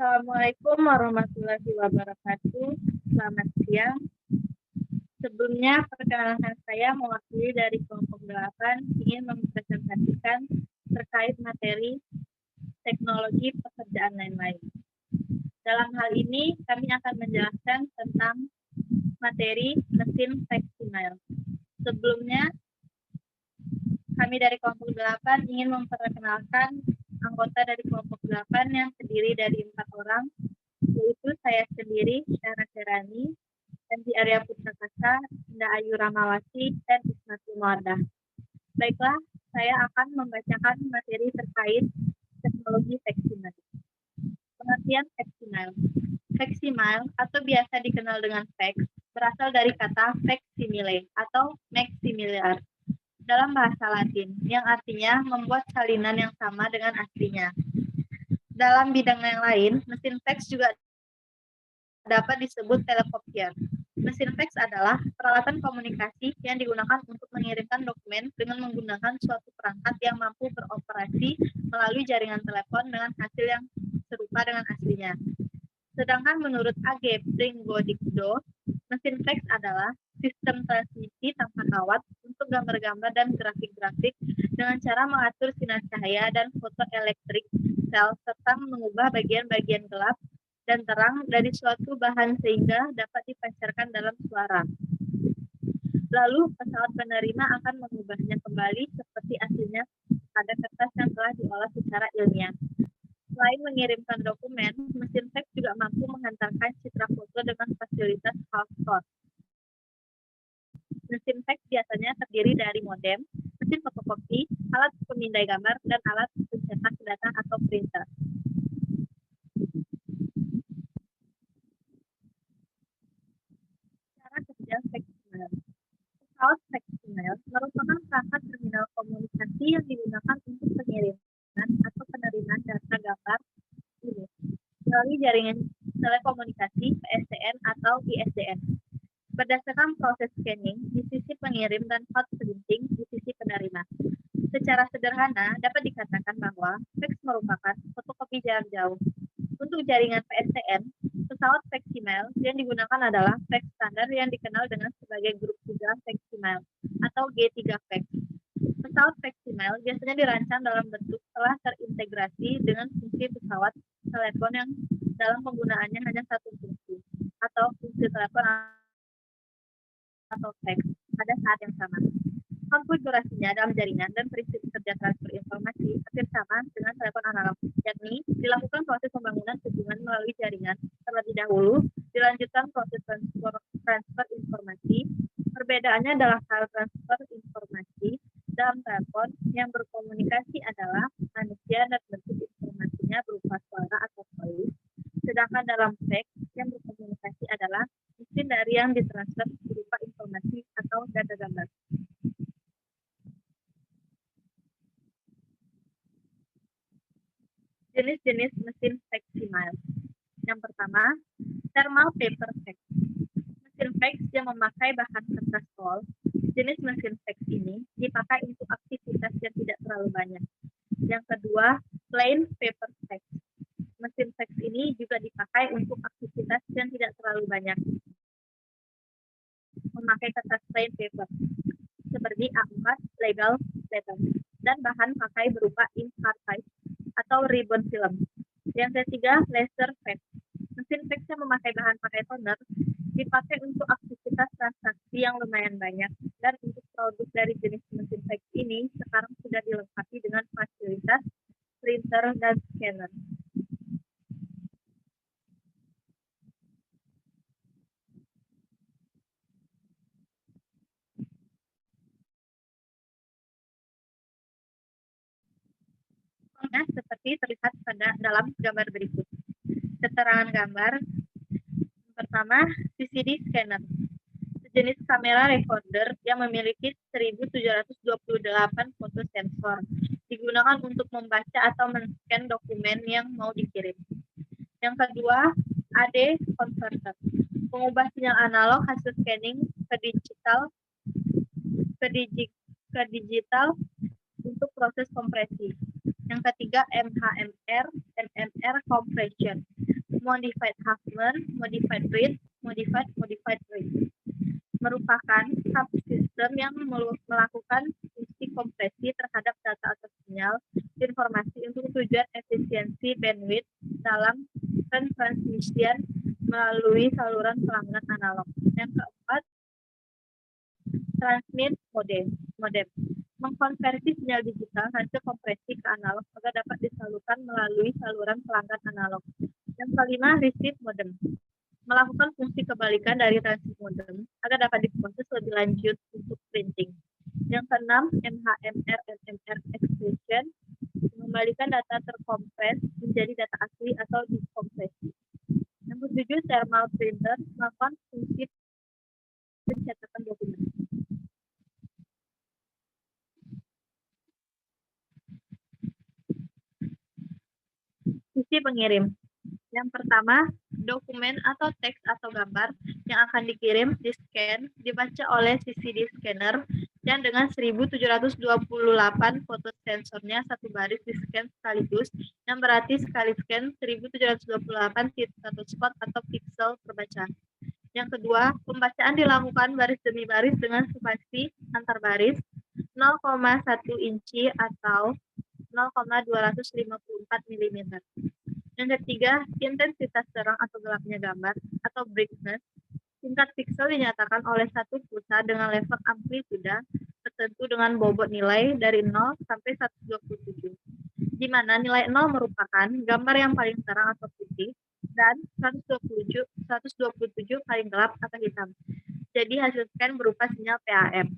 Assalamualaikum warahmatullahi wabarakatuh. Selamat siang. Sebelumnya, perkenalkan saya mewakili dari kelompok 8 ingin mempresentasikan terkait materi teknologi pekerjaan lain-lain. Dalam hal ini, kami akan menjelaskan tentang materi mesin Facsimile. Sebelumnya, kami dari kelompok 8 ingin memperkenalkan anggota dari kelompok 8 yang terdiri dari 4 orang, yaitu saya sendiri, Syara Serani, Andi Arya Putra-Kasa, Indah Ayu Ramawati, dan Ismatul Mawadah. Baiklah, saya akan membacakan materi terkait teknologi Facsimile. Pengertian Facsimile. Facsimile atau biasa dikenal dengan fax berasal dari kata facsimile atau maximiliar dalam bahasa Latin, yang artinya membuat salinan yang sama dengan aslinya. Dalam bidang yang lain, mesin fax juga dapat disebut telekopier. Mesin fax adalah peralatan komunikasi yang digunakan untuk mengirimkan dokumen dengan menggunakan suatu perangkat yang mampu beroperasi melalui jaringan telepon dengan hasil yang serupa dengan aslinya. Sedangkan menurut A.G. Pringgodikdo, mesin fax adalah sistem transmisi tanpa kawat untuk gambar-gambar dan grafik-grafik dengan cara mengatur sinar cahaya dan fotoelektrik sel serta mengubah bagian-bagian gelap dan terang dari suatu bahan sehingga dapat dipancarkan dalam suara. Lalu pesawat penerima akan mengubahnya kembali seperti aslinya pada kertas yang telah diolah secara ilmiah. Selain mengirimkan dokumen, mesin fax juga mampu menghantarkan citra foto dengan fasilitas half-tone. Mesin fax biasanya terdiri dari modem, mesin fotokopi, alat pemindai gambar, dan alat pencetak data atau printer. Cara kerja Facsimile. Pesawat Facsimile merupakan perangkat terminal komunikasi yang digunakan untuk pengiriman atau penerimaan data gambar melalui jaringan telekomunikasi PSTN atau ISDN. Berdasarkan proses scanning di sisi pengirim dan hot printing di sisi penerima. Secara sederhana, dapat dikatakan bahwa fax merupakan fotokopi jarak jauh. Untuk jaringan PSTN, pesawat Facsimile yang digunakan adalah fax standar yang dikenal dengan sebagai grup 3 Facsimile atau G3 fax. Pesawat Facsimile biasanya dirancang dalam bentuk telah terintegrasi dengan fungsi pesawat telepon yang dalam penggunaannya hanya satu fungsi, atau fungsi telepon atau fax pada saat yang sama. Konfigurasinya dalam jaringan dan prinsip kerja transfer informasi hampir sama dengan telepon analog, yakni dilakukan proses pembangunan hubungan melalui jaringan terlebih dahulu, dilanjutkan proses transfer informasi. Perbedaannya dalam hal transfer informasi dalam telepon yang berkomunikasi adalah manusia dan bentuk informasinya berupa suara atau voice, sedangkan dalam fax yang berkomunikasi adalah mesin dari yang ditransfer berupa informasi atau data gambar. Jenis-jenis mesin Facsimile. Yang pertama, thermal paper fax. Mesin fax yang memakai bahan kertas roll. Jenis mesin fax ini dipakai untuk aktivitas yang tidak terlalu banyak. Yang kedua, plain paper fax. Mesin fax ini juga dipakai untuk aktivitas yang tidak terlalu banyak. Memakai kertas plain paper seperti A4, legal letter, dan bahan pakai berupa ink cartridge atau ribbon film. Yang ketiga, laser fax. Mesin fax yang memakai bahan pakai toner dipakai untuk aktivitas transaksi yang lumayan banyak, dan untuk produk dari jenis mesin fax ini sekarang sudah dilengkapi dengan fasilitas printer dan scanner. Nah, seperti terlihat pada dalam gambar berikut. Keterangan gambar. Pertama, CCD scanner. Sejenis kamera recorder yang memiliki 1728 foto sensor. Digunakan untuk membaca atau men-scan dokumen yang mau dikirim. Yang kedua, AD converter. Mengubah sinyal analog hasil scanning ke digital untuk proses kompresi. Yang ketiga, MHMR, MMR compression, modified Huffman, modified Reed, modified Reed merupakan subsistem yang melakukan fungsi kompresi terhadap data atau sinyal informasi untuk tujuan efisiensi bandwidth dalam transmisian melalui saluran pelanggan analog. Yang keempat, transmit modem mengkonversi sinyal digital hasil kompresi ke analog agar dapat disalurkan melalui saluran pelanggan analog. Yang kelima, receive modem melakukan fungsi kebalikan dari transmit modem agar dapat diproses lebih lanjut untuk printing. Yang keenam, MHMR expression mengembalikan data terkompres menjadi data asli atau dikompresi. Yang ketujuh, thermal printer melakukan fungsi pencetakan dokumen. Sisi pengirim. Yang pertama, dokumen atau teks atau gambar yang akan dikirim, di-scan, dibaca oleh sisi di scanner, dan dengan 1728 foto sensornya satu baris di-scan sekaligus, yang berarti sekali scan 1728 satu spot atau pixel terbaca. Yang kedua, pembacaan dilakukan baris demi baris dengan spasi antar baris 0,1 inci atau 0,254 mm. Yang ketiga, intensitas terang atau gelapnya gambar atau brightness. Tingkat pixel dinyatakan oleh satu pulsa dengan level amplituda tertentu dengan bobot nilai dari 0 sampai 127, di mana nilai 0 merupakan gambar yang paling terang atau putih dan 127 paling gelap atau hitam. Jadi hasil scan berupa sinyal PAM.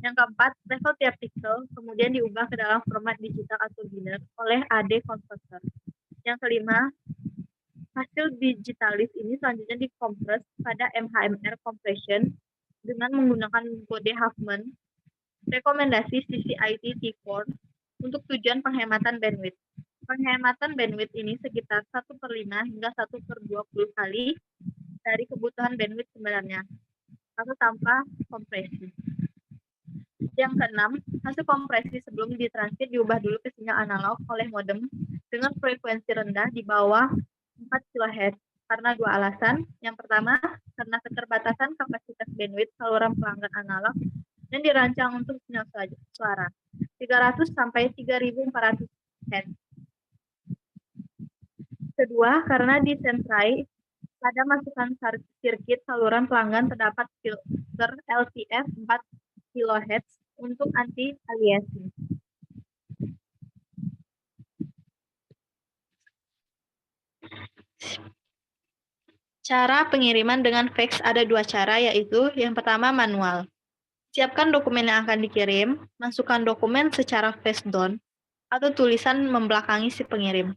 Yang keempat, level tiap pixel kemudian diubah ke dalam format digital atau biner oleh AD converter. Yang kelima, hasil digitalis ini selanjutnya dikompres pada MHMR compression dengan menggunakan kode Huffman, rekomendasi CCIT T4 untuk tujuan penghematan bandwidth. Penghematan bandwidth ini sekitar 1/5 hingga 1/20 kali dari kebutuhan bandwidth sebenarnya, atau tanpa kompresi. Yang keenam, hasil kompresi sebelum ditransmit diubah dulu ke sinyal analog oleh modem dengan frekuensi rendah di bawah 4 kHz karena dua alasan. Yang pertama, karena keterbatasan kapasitas bandwidth saluran pelanggan analog dan dirancang untuk sinyal suara 300 sampai 3400 Hz. Kedua, karena disentrai pada masukan sirkuit saluran pelanggan terdapat filter LTF 4 kHz untuk anti-aliasing. Cara pengiriman dengan fax ada dua cara, yaitu yang pertama manual. Siapkan dokumen yang akan dikirim, masukkan dokumen secara face down atau tulisan membelakangi si pengirim.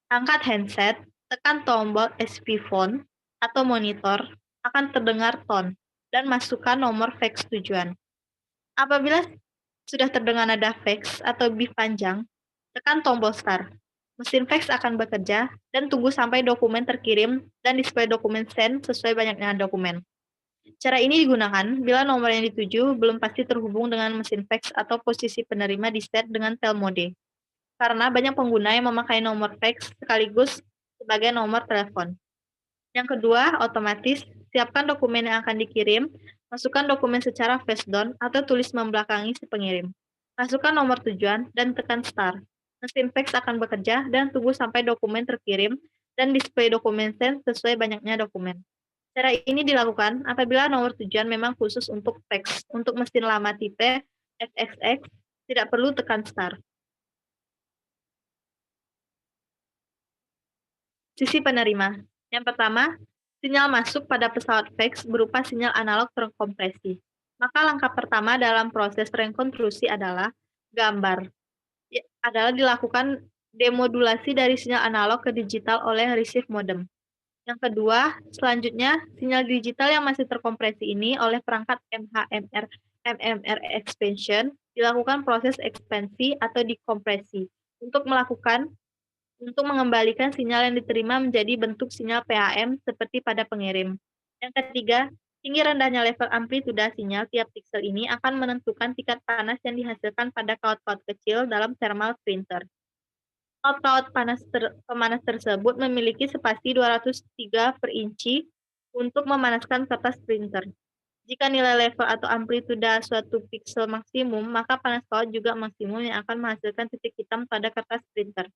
Angkat handset, tekan tombol SP phone atau monitor, akan terdengar tone, dan masukkan nomor fax tujuan. Apabila sudah terdengar nada fax atau bip panjang, tekan tombol start. Mesin fax akan bekerja dan tunggu sampai dokumen terkirim dan display dokumen send sesuai banyaknya dokumen. Cara ini digunakan bila nomor yang dituju belum pasti terhubung dengan mesin fax atau posisi penerima di set dengan tel mode. Karena banyak pengguna yang memakai nomor fax sekaligus sebagai nomor telepon. Yang kedua, otomatis, siapkan dokumen yang akan dikirim, masukkan dokumen secara face down atau tulis membelakangi si pengirim. Masukkan nomor tujuan dan tekan start. Mesin fax akan bekerja dan tunggu sampai dokumen terkirim dan display dokumen send sesuai banyaknya dokumen. Cara ini dilakukan apabila nomor tujuan memang khusus untuk fax. Untuk mesin lama tipe XXX, tidak perlu tekan start. Sisi penerima. Yang pertama, sinyal masuk pada pesawat fax berupa sinyal analog terkompresi. Maka langkah pertama dalam proses rekonstruksi adalah gambar. Adalah dilakukan demodulasi dari sinyal analog ke digital oleh receive modem. Yang kedua, selanjutnya, sinyal digital yang masih terkompresi ini oleh perangkat MMR expansion dilakukan proses ekspansi atau dikompresi untuk mengembalikan sinyal yang diterima menjadi bentuk sinyal PAM seperti pada pengirim. Yang ketiga, tinggi rendahnya level amplituda sinyal tiap pixel ini akan menentukan tingkat panas yang dihasilkan pada kaut-kaut kecil dalam thermal printer. Laut pemanas tersebut memiliki spasi 203 per inci untuk memanaskan kertas printer. Jika nilai level atau amplituda suatu piksel maksimum, maka panas kawat juga maksimum yang akan menghasilkan titik hitam pada kertas printer.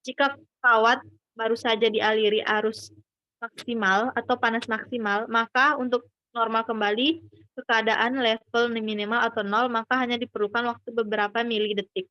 Jika kawat baru saja dialiri arus maksimal atau panas maksimal, maka untuk normal kembali ke keadaan level minimal atau nol, maka hanya diperlukan waktu beberapa milidetik.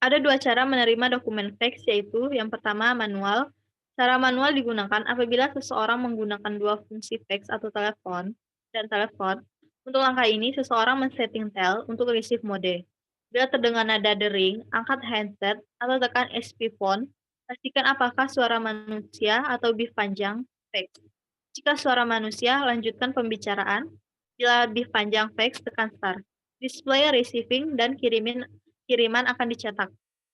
Ada dua cara menerima dokumen fax, yaitu yang pertama manual. Cara manual digunakan apabila seseorang menggunakan dua fungsi fax atau telepon dan telepon. Untuk langkah ini, seseorang men-setting tel untuk receive mode. Bila terdengar nada dering, angkat handset atau tekan SP phone. Pastikan apakah suara manusia atau bif panjang fax. Jika suara manusia, lanjutkan pembicaraan. Bila bif panjang fax, tekan start. Display receiving dan kiriman akan dicetak.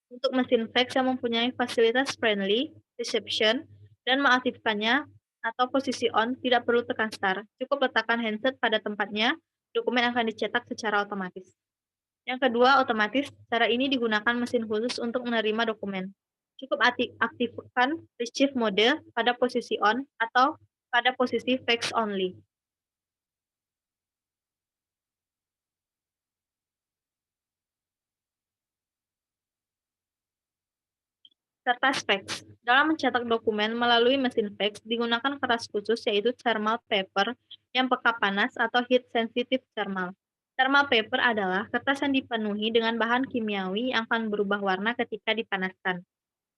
Untuk mesin fax yang mempunyai fasilitas friendly reception dan mengaktifkannya atau posisi on, tidak perlu tekan start. Cukup letakkan handset pada tempatnya, dokumen akan dicetak secara otomatis. Yang kedua, otomatis. Cara ini digunakan mesin khusus untuk menerima dokumen. Cukup aktifkan receive mode pada posisi on atau pada posisi fax only. Kertas fax. Dalam mencetak dokumen melalui mesin fax digunakan kertas khusus, yaitu thermal paper yang peka panas atau heat sensitive thermal. Thermal paper adalah kertas yang dipenuhi dengan bahan kimiawi yang akan berubah warna ketika dipanaskan.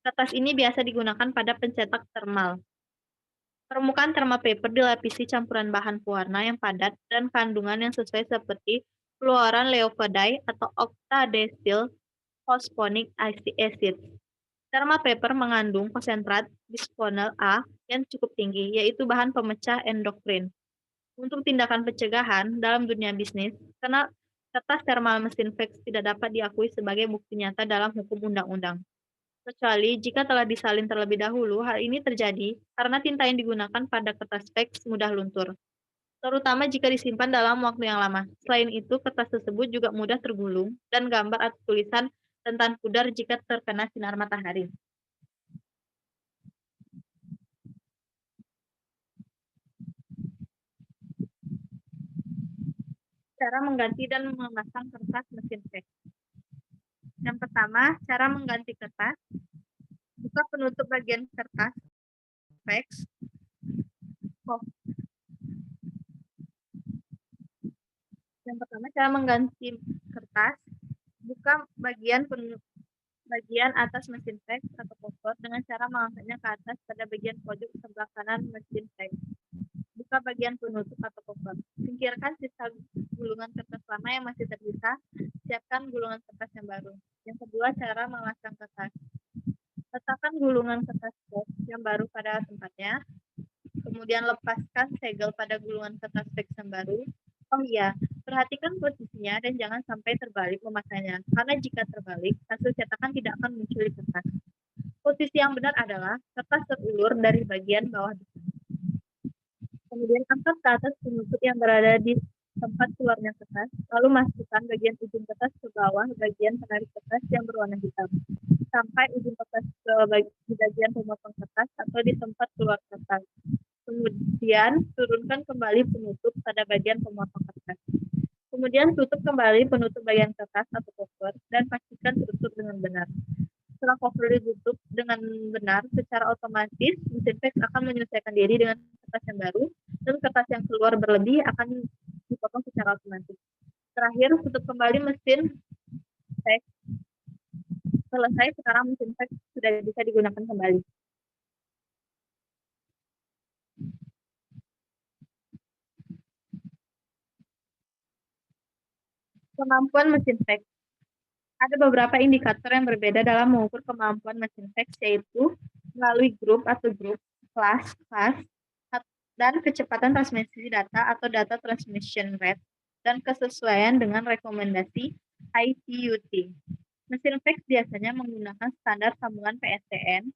Kertas ini biasa digunakan pada pencetak thermal. Permukaan thermal paper dilapisi campuran bahan pewarna yang padat dan kandungan yang sesuai seperti fluoran leopoldide atau octadecyl phosphonic acid. Thermal paper mengandung konsentrat bisphenol A yang cukup tinggi, yaitu bahan pemecah endokrin. Untuk tindakan pencegahan dalam dunia bisnis, karena kertas thermal mesin fax tidak dapat diakui sebagai bukti nyata dalam hukum undang-undang. Kecuali jika telah disalin terlebih dahulu, hal ini terjadi karena tinta yang digunakan pada kertas fax mudah luntur, terutama jika disimpan dalam waktu yang lama. Selain itu, kertas tersebut juga mudah tergulung dan gambar atau tulisan rentan pudar jika terkena sinar matahari. Cara mengganti dan memasang kertas mesin fax. Yang pertama, cara mengganti kertas. Buka penutup bagian kertas fax. Yang pertama, cara mengganti kertas. Buka bagian atas mesin fax atau cover dengan cara mengangkatnya ke atas pada bagian pojok sebelah kanan mesin fax. Buka bagian penutup atau cover. Singkirkan sisa gulungan kertas lama yang masih tersisa. Siapkan gulungan kertas yang baru. Yang kedua, cara memasang kertas. Letakkan gulungan kertas fax yang baru pada tempatnya. Kemudian lepaskan segel pada gulungan kertas fax yang baru. Oh iya, perhatikan posisinya dan jangan sampai terbalik memasangnya, karena jika terbalik, hasil cetakan tidak akan muncul di kertas. Posisi yang benar adalah kertas terulur dari bagian bawah depan. Kemudian angkat ke atas penutup yang berada di tempat keluarnya kertas, lalu masukkan bagian ujung kertas ke bawah bagian penarik kertas yang berwarna hitam, sampai ujung kertas di bagian pemotong kertas atau di tempat keluar kertas. Kemudian turunkan kembali penutup pada bagian pemotong kertas. Kemudian tutup kembali penutup bagian kertas atau cover dan pastikan tertutup dengan benar. Setelah cover ditutup dengan benar, secara otomatis mesin fax akan menyesuaikan diri dengan kertas yang baru dan kertas yang keluar berlebih akan dipotong secara otomatis. Terakhir, tutup kembali mesin fax. Selesai, sekarang mesin fax sudah bisa digunakan kembali. Kemampuan mesin fax. Ada beberapa indikator yang berbeda dalam mengukur kemampuan mesin fax, yaitu melalui grup atau grup, kelas, dan kecepatan transmisi data atau data transmission rate, dan kesesuaian dengan rekomendasi ITUT. Mesin fax biasanya menggunakan standar sambungan PSTN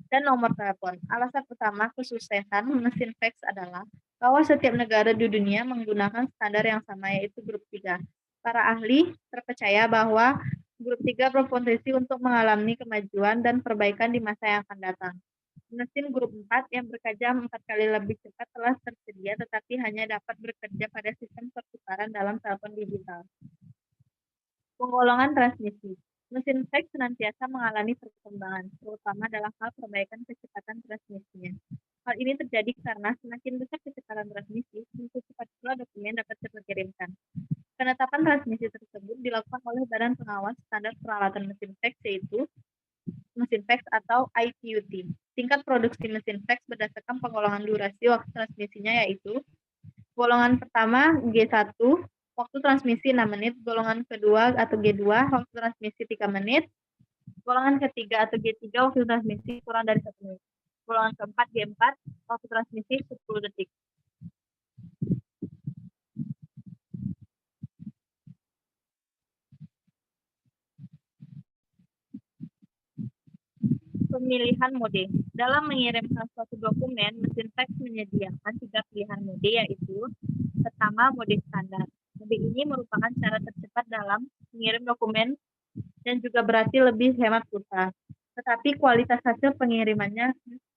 dan nomor telepon. Alasan utama kesuksesan mesin fax adalah bahwa setiap negara di dunia menggunakan standar yang sama, yaitu grup 3. Para ahli terpercaya bahwa grup 3 berpotensi untuk mengalami kemajuan dan perbaikan di masa yang akan datang. Mesin grup 4 yang bekerja 4 kali lebih cepat telah tersedia tetapi hanya dapat bekerja pada sistem pertukaran dalam telepon digital. Penggolongan transmisi. Mesin fax senantiasa mengalami perkembangan, terutama dalam hal perbaikan kecepatan transmisinya. Hal ini terjadi karena semakin besar kecepatan transmisi, semakin cepat pula dokumen dapat dikirimkan. Penetapan transmisi tersebut dilakukan oleh Badan Pengawas Standar Peralatan Mesin Fax, yaitu mesin fax atau IPUT. Tingkat produksi mesin fax berdasarkan penggolongan durasi waktu transmisinya, yaitu golongan pertama G1, waktu transmisi 6 menit, golongan kedua atau G2, waktu transmisi 3 menit, golongan ketiga atau G3, waktu transmisi kurang dari 1 menit, golongan keempat G4, waktu transmisi 10 detik. Pemilihan mode. Dalam mengirimkan suatu dokumen, mesin fax menyediakan 3 pilihan mode, yaitu pertama, mode standar. Mode ini merupakan cara tercepat dalam mengirim dokumen dan juga berarti lebih hemat pulsa. Tetapi kualitas hasil pengirimannya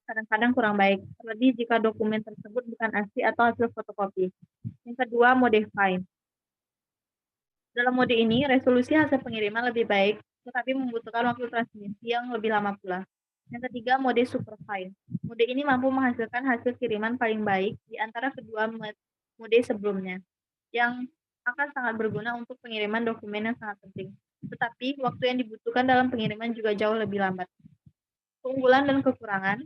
kadang-kadang kurang baik, terlebih jika dokumen tersebut bukan asli atau hasil fotokopi. Yang kedua, mode fine. Dalam mode ini, resolusi hasil pengiriman lebih baik, tetapi membutuhkan waktu transmisi yang lebih lama pula. Yang ketiga, mode superfine. Mode ini mampu menghasilkan hasil kiriman paling baik di antara kedua mode sebelumnya, yang akan sangat berguna untuk pengiriman dokumen yang sangat penting. Tetapi, waktu yang dibutuhkan dalam pengiriman juga jauh lebih lambat. Keunggulan dan kekurangan,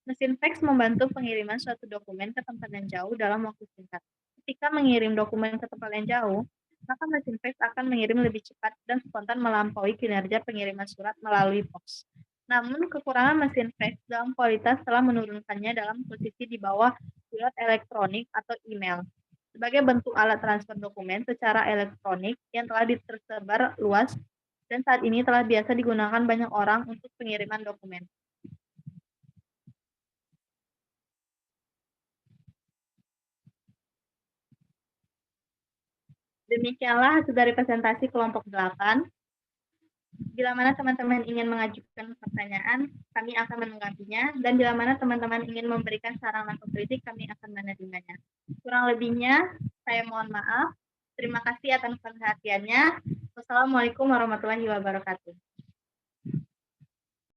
mesin fax membantu pengiriman suatu dokumen ke tempat yang jauh dalam waktu singkat. Ketika mengirim dokumen ke tempat yang jauh, maka mesin fax akan mengirim lebih cepat dan spontan melampaui kinerja pengiriman surat melalui pos. Namun, kekurangan mesin fax dalam kualitas telah menurunkannya dalam posisi di bawah surat elektronik atau email. Sebagai bentuk alat transfer dokumen secara elektronik yang telah tersebar luas dan saat ini telah biasa digunakan banyak orang untuk pengiriman dokumen. Demikianlah hasil dari presentasi kelompok 8. Bila mana teman-teman ingin mengajukan pertanyaan, kami akan menanggapinya, dan bila mana teman-teman ingin memberikan saran atau kritik, kami akan menerimanya. Kurang lebihnya, saya mohon maaf. Terima kasih atas perhatiannya. Wassalamualaikum warahmatullahi wabarakatuh.